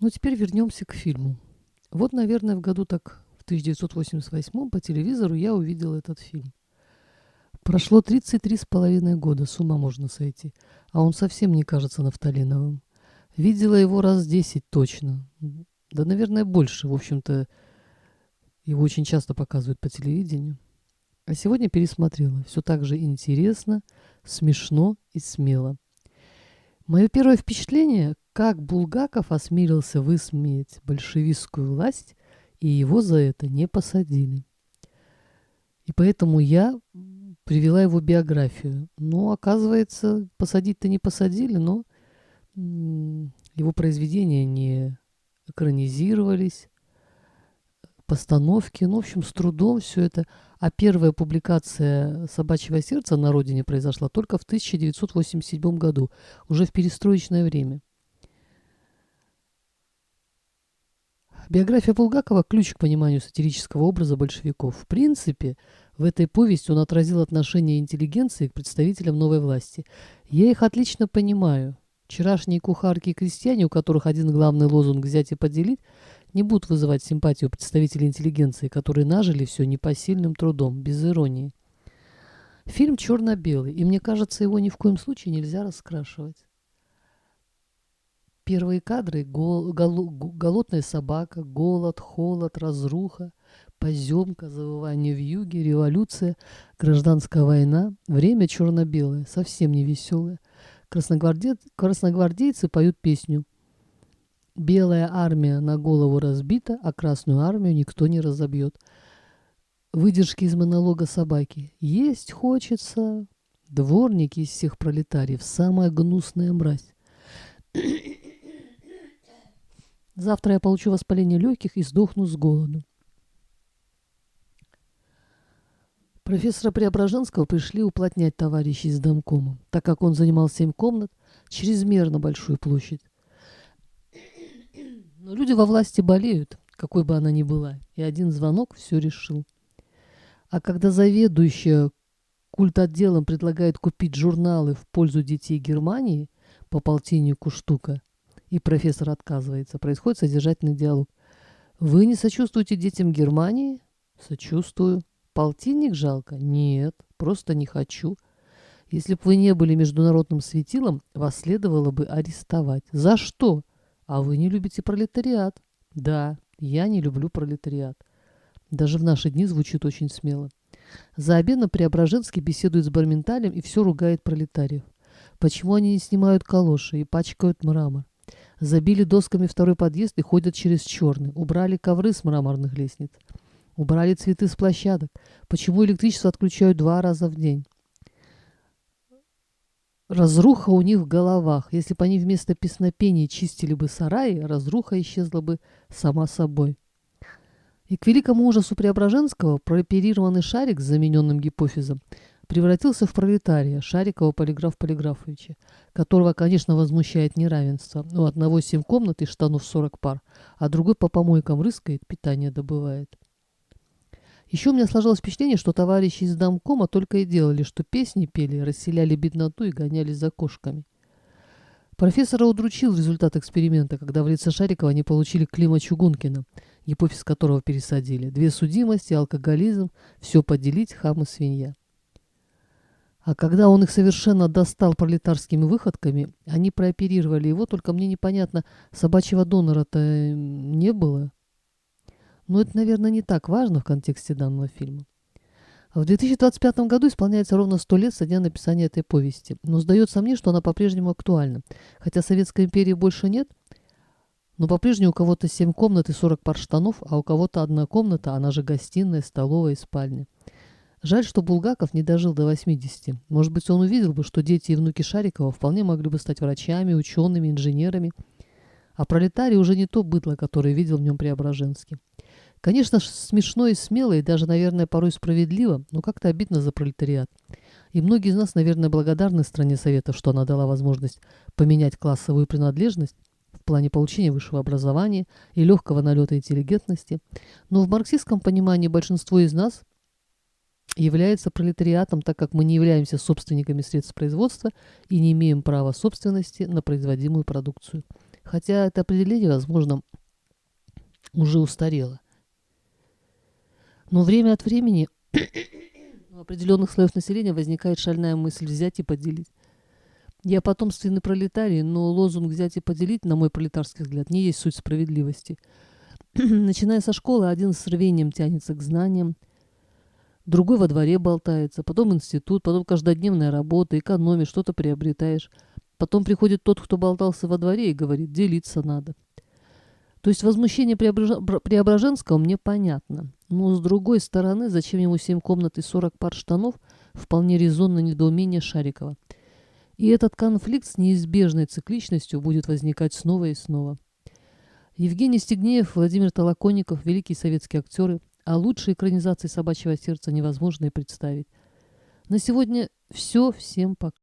Ну, теперь вернемся к фильму. Вот, наверное, в году так, в 1988 по телевизору я увидел этот фильм. Прошло 33,5 года, с ума можно сойти. А он совсем не кажется нафталиновым. Видела его раз 10 точно. Да, наверное, больше. В общем-то, его очень часто показывают по телевидению. А сегодня пересмотрела. Все так же интересно, смешно и смело. Мое первое впечатление, как Булгаков осмелился высмеять большевистскую власть, и его за это не посадили. И поэтому я привела его биографию. Но, оказывается, посадить-то не посадили, но его произведения не экранизировались, постановки, ну, в общем, с трудом все это. А первая публикация «Собачьего сердца» на родине произошла только в 1987 году, уже в перестроечное время. Биография Булгакова – ключ к пониманию сатирического образа большевиков. В принципе, в этой повести он отразил отношение интеллигенции к представителям новой власти. Я их отлично понимаю. Вчерашние кухарки и крестьяне, у которых один главный лозунг «взять и поделить», не будут вызывать симпатию представителей интеллигенции, которые нажили все непосильным трудом, без иронии. Фильм черно-белый, и мне кажется, его ни в коем случае нельзя раскрашивать. Первые кадры – голодная собака, голод, холод, разруха, поземка, завывание вьюги, революция, гражданская война. Время черно-белое, совсем не веселое. Красногвардейцы поют песню «Белая армия на голову разбита, а Красную армию никто не разобьет». Выдержки из монолога собаки. «Есть хочется». Дворники из всех пролетариев – самая гнусная мразь. Завтра я получу воспаление легких и сдохну с голоду. Профессора Преображенского пришли уплотнять товарищи из домкома, так как он занимал 7 комнат, чрезмерно большую площадь. Но люди во власти болеют, какой бы она ни была, и один звонок все решил. А когда заведующая культотделом предлагает купить журналы в пользу детей Германии по полтиннику штука, и профессор отказывается, происходит содержательный диалог. «Вы не сочувствуете детям Германии?» «Сочувствую». «Полтинник жалко?» «Нет, просто не хочу. Если бы вы не были международным светилом, вас следовало бы арестовать». «За что?» «А вы не любите пролетариат?» «Да, я не люблю пролетариат». Даже в наши дни звучит очень смело. За обедом Преображенский беседует с Барменталем и все ругает пролетариев. Почему они не снимают калоши и пачкают мрамор? Забили досками второй подъезд и ходят через черный. Убрали ковры с мраморных лестниц. Убрали цветы с площадок. Почему электричество отключают 2 раза в день? Разруха у них в головах. Если бы они вместо песнопений чистили бы сараи, разруха исчезла бы сама собой. И к великому ужасу Преображенского прооперированный Шарик с замененным гипофизом превратился в пролетария Шарикова Полиграф Полиграфовича, которого, конечно, возмущает неравенство. У одного 7 комнат и штанов 40 пар, а другой по помойкам рыскает, питание добывает. Еще у меня сложилось впечатление, что товарищи из домкома только и делали, что песни пели, расселяли бедноту и гонялись за кошками. Профессора удручил результат эксперимента, когда в лице Шарикова они получили Клима Чугункина, гипофиз которого пересадили. 2 судимости, алкоголизм, все поделить, хам и свинья. А когда он их совершенно достал пролетарскими выходками, они прооперировали его, только мне непонятно, собачьего донора-то не было. Но это, наверное, не так важно в контексте данного фильма. В 2025 году исполняется ровно 100 лет со дня написания этой повести. Но сдается мне, что она по-прежнему актуальна. Хотя Советской империи больше нет, но по-прежнему у кого-то 7 комнат и 40 пар штанов, а у кого-то 1 комната, она же гостиная, столовая и спальня. Жаль, что Булгаков не дожил до 80. Может быть, он увидел бы, что дети и внуки Шарикова вполне могли бы стать врачами, учеными, инженерами. А пролетарий уже не то быдло, которое видел в нем Преображенский. Конечно, смешно и смело, и даже, наверное, порой справедливо, но как-то обидно за пролетариат. И многие из нас, наверное, благодарны стране Советов, что она дала возможность поменять классовую принадлежность в плане получения высшего образования и легкого налета интеллигентности. Но в марксистском понимании большинство из нас является пролетариатом, так как мы не являемся собственниками средств производства и не имеем права собственности на производимую продукцию. Хотя это определение, возможно, уже устарело. Но время от времени у определенных слоев населения возникает шальная мысль взять и поделить. Я потомственный пролетарий, но лозунг «взять и поделить», на мой пролетарский взгляд, не есть суть справедливости. Начиная со школы, один с рвением тянется к знаниям, другой во дворе болтается, потом институт, потом каждодневная работа, экономишь, что-то приобретаешь. Потом приходит тот, кто болтался во дворе и говорит, делиться надо. То есть возмущение Преображенского мне понятно. Но с другой стороны, зачем ему 7 комнат и 40 пар штанов, вполне резонно недоумение Шарикова. И этот конфликт с неизбежной цикличностью будет возникать снова и снова. Евгений Стегнеев, Владимир Толоконников, великие советские актеры, а лучшей экранизации «Собачьего сердца» невозможно и представить. На сегодня все. Всем пока.